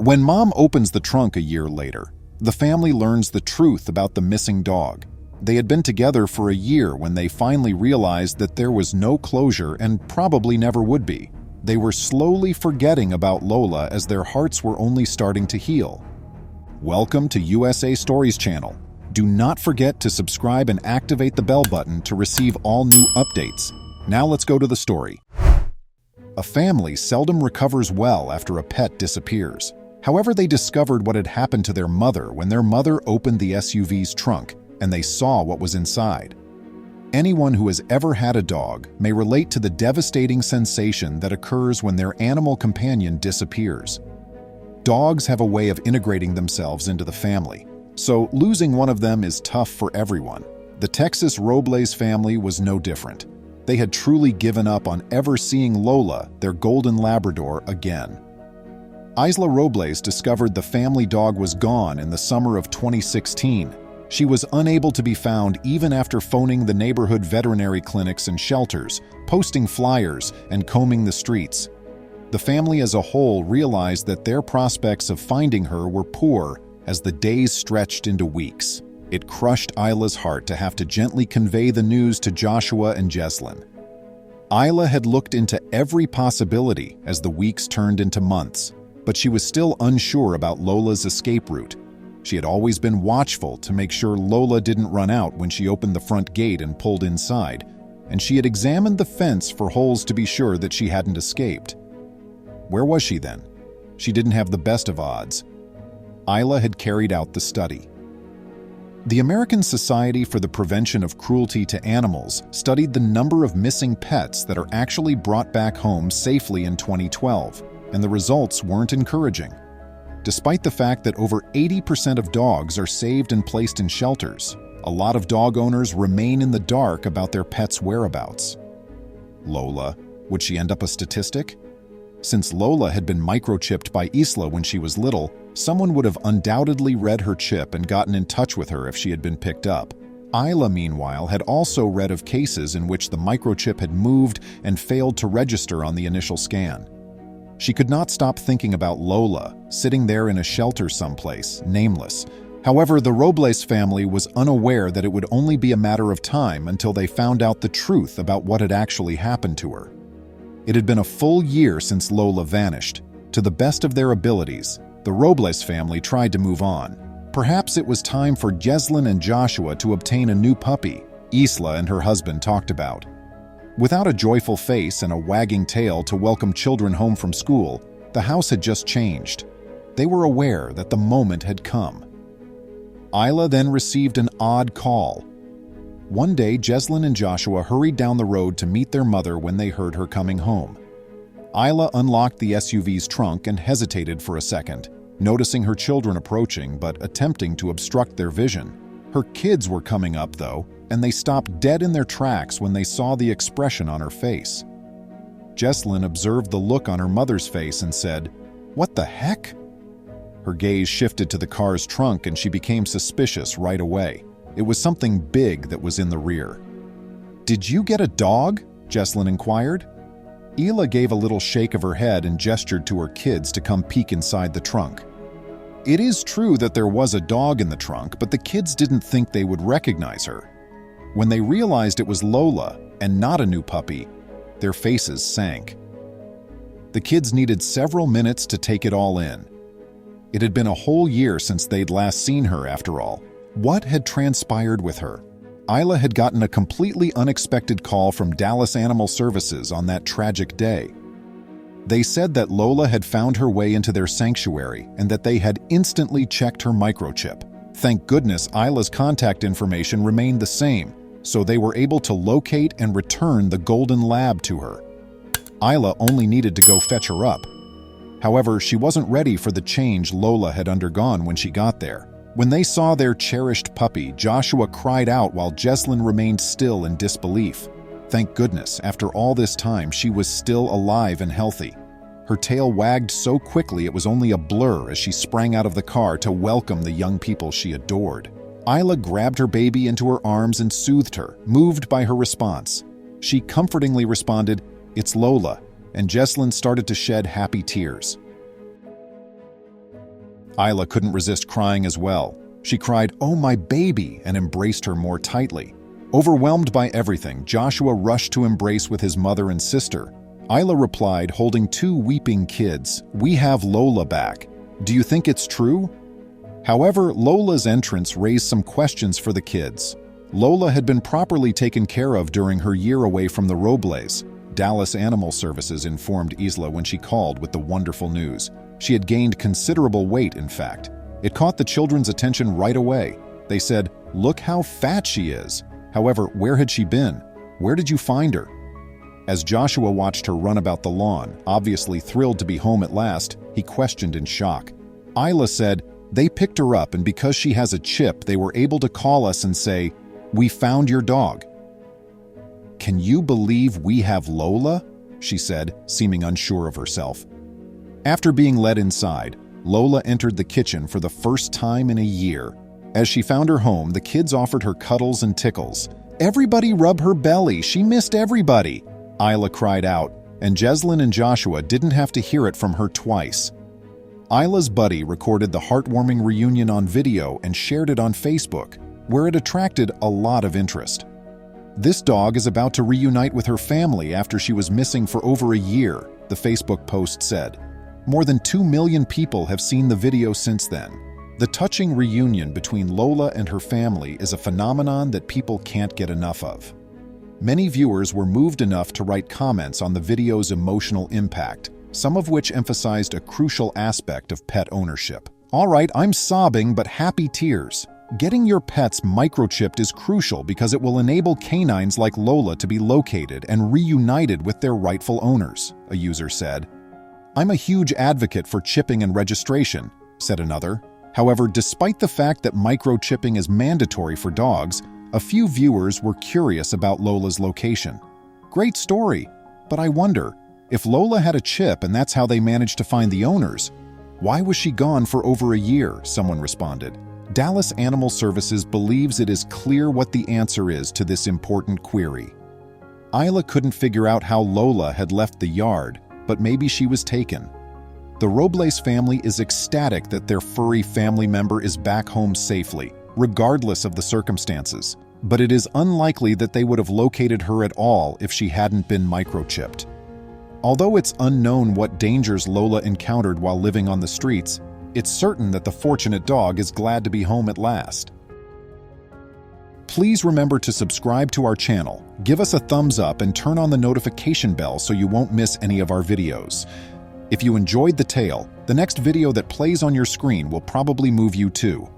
When Mom opens the trunk a year later, the family learns the truth about the missing dog. They had been together for a year when they finally realized that there was no closure and probably never would be. They were slowly forgetting about Lola as their hearts were only starting to heal. Welcome to USA Stories channel. Do not forget to subscribe and activate the bell button to receive all new updates. Now let's go to the story. A family seldom recovers well after a pet disappears. However, they discovered what had happened to their mother when their mother opened the SUV's trunk and they saw what was inside. Anyone who has ever had a dog may relate to the devastating sensation that occurs when their animal companion disappears. Dogs have a way of integrating themselves into the family, so losing one of them is tough for everyone. The Texas Robles family was no different. They had truly given up on ever seeing Lola, their golden Labrador, again. Isla Robles discovered the family dog was gone in the summer of 2016. She was unable to be found even after phoning the neighborhood veterinary clinics and shelters, posting flyers, and combing the streets. The family as a whole realized that their prospects of finding her were poor as the days stretched into weeks. It crushed Isla's heart to have to gently convey the news to Joshua and Jesslyn. Isla had looked into every possibility as the weeks turned into months, but she was still unsure about Lola's escape route. She had always been watchful to make sure Lola didn't run out when she opened the front gate and pulled inside, and she had examined the fence for holes to be sure that she hadn't escaped. Where was she then? She didn't have the best of odds. Isla had carried out the study. The American Society for the Prevention of Cruelty to Animals studied the number of missing pets that are actually brought back home safely in 2012, and the results weren't encouraging. Despite the fact that over 80% of dogs are saved and placed in shelters, a lot of dog owners remain in the dark about their pets' whereabouts. Lola, would she end up a statistic? Since Lola had been microchipped by Isla when she was little, someone would have undoubtedly read her chip and gotten in touch with her if she had been picked up. Isla, meanwhile, had also read of cases in which the microchip had moved and failed to register on the initial scan. She could not stop thinking about Lola, sitting there in a shelter someplace, nameless. However, the Robles family was unaware that it would only be a matter of time until they found out the truth about what had actually happened to her. It had been a full year since Lola vanished. To the best of their abilities, the Robles family tried to move on. Perhaps it was time for Jesslyn and Joshua to obtain a new puppy, Isla and her husband talked about. Without a joyful face and a wagging tail to welcome children home from school, the house had just changed. They were aware that the moment had come. Isla then received an odd call. One day, Jesslyn and Joshua hurried down the road to meet their mother when they heard her coming home. Isla unlocked the SUV's trunk and hesitated for a second, noticing her children approaching but attempting to obstruct their vision. Her kids were coming up, though, and they stopped dead in their tracks when they saw the expression on her face. Jesslyn observed the look on her mother's face and said, "What the heck?" Her gaze shifted to the car's trunk and she became suspicious right away. It was something big that was in the rear. "Did you get a dog?" Jesslyn inquired. Isla gave a little shake of her head and gestured to her kids to come peek inside the trunk. It is true that there was a dog in the trunk, but the kids didn't think they would recognize her. When they realized it was Lola and not a new puppy, their faces sank. The kids needed several minutes to take it all in. It had been a whole year since they'd last seen her, after all. What had transpired with her? Isla had gotten a completely unexpected call from Dallas Animal Services on that tragic day. They said that Lola had found her way into their sanctuary and that they had instantly checked her microchip. Thank goodness Isla's contact information remained the same, so they were able to locate and return the golden lab to her. Isla only needed to go fetch her up. However, she wasn't ready for the change Lola had undergone when she got there. When they saw their cherished puppy, Joshua cried out while Jesslyn remained still in disbelief. Thank goodness, after all this time, she was still alive and healthy. Her tail wagged so quickly it was only a blur as she sprang out of the car to welcome the young people she adored. Isla grabbed her baby into her arms and soothed her, moved by her response. She comfortingly responded, "It's Lola," and Jesslyn started to shed happy tears. Isla couldn't resist crying as well. She cried, "Oh, my baby," and embraced her more tightly. Overwhelmed by everything, Joshua rushed to embrace with his mother and sister. Isla replied, holding two weeping kids, "We have Lola back. Do you think it's true?" However, Lola's entrance raised some questions for the kids. Lola had been properly taken care of during her year away from the Robles. Dallas Animal Services informed Isla when she called with the wonderful news. She had gained considerable weight, in fact. It caught the children's attention right away. They said, "Look how fat she is." However, where had she been? Where did you find her? As Joshua watched her run about the lawn, obviously thrilled to be home at last, he questioned in shock. Isla said, "They picked her up, and because she has a chip, they were able to call us and say, 'We found your dog.'" "Can you believe we have Lola?" she said, seeming unsure of herself. After being led inside, Lola entered the kitchen for the first time in a year. As she found her home, the kids offered her cuddles and tickles. "Everybody rub her belly, she missed everybody," Isla cried out, and Jeslyn and Joshua didn't have to hear it from her twice. Isla's buddy recorded the heartwarming reunion on video and shared it on Facebook, where it attracted a lot of interest. "This dog is about to reunite with her family after she was missing for over a year," the Facebook post said. More than 2 million people have seen the video since then. The touching reunion between Lola and her family is a phenomenon that people can't get enough of. Many viewers were moved enough to write comments on the video's emotional impact, some of which emphasized a crucial aspect of pet ownership. "All right, I'm sobbing, but happy tears. Getting your pets microchipped is crucial because it will enable canines like Lola to be located and reunited with their rightful owners," a user said. "I'm a huge advocate for chipping and registration," said another. However, despite the fact that microchipping is mandatory for dogs, a few viewers were curious about Lola's location. "Great story, but I wonder, if Lola had a chip and that's how they managed to find the owners, why was she gone for over a year?" someone responded. Dallas Animal Services believes it is clear what the answer is to this important query. Isla couldn't figure out how Lola had left the yard, but maybe she was taken. The Robles family is ecstatic that their furry family member is back home safely, regardless of the circumstances, but it is unlikely that they would have located her at all if she hadn't been microchipped. Although it's unknown what dangers Lola encountered while living on the streets, it's certain that the fortunate dog is glad to be home at last. Please remember to subscribe to our channel, give us a thumbs up, and turn on the notification bell so you won't miss any of our videos. If you enjoyed the tale, the next video that plays on your screen will probably move you too.